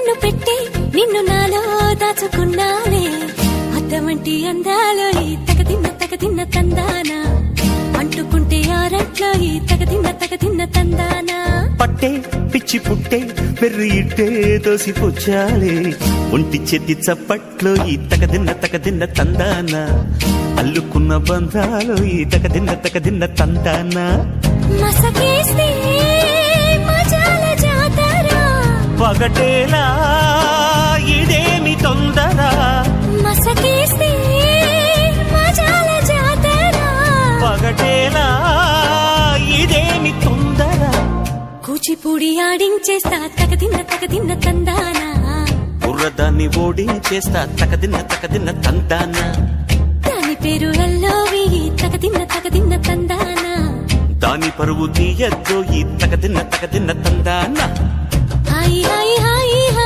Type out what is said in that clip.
కన్ను పెట్టి నిన్ను నాలో దాచుకున్నానే అద్దమంటి అందాలో ఈ తగదిన్న తందానా అంటుకుంటే ఆరట్లో ఈ తగదిన్న తందానా పట్టే పిచ్చి పుట్టే పెర్రి ఇట్టే దోసిపుచ్చాలే ఒంటి చెద్ది చప్పట్లో ఈ తగదిన్న తందానా అల్లుకున్న బంధాలు ఈ తగదిన్న తందానా మసకేస్తే మజాల జాతర పగటేలా ఇదేమి తొందర మసకేస్తే మజాల జాతర పగటేలా ఇదేమి తొందర కూచిపూడి ఆడించేస్తా తగదిన్న తందానా బుర్రదాన్ని ఓడించేస్తా తగదిన్న తందానా దాని పేరు అల్లోవి తగదిన్న తందానా దాని పరువు తీయద్దు ఈ తగదిన్న తందానా హాయ్ హాయ్ హాయ్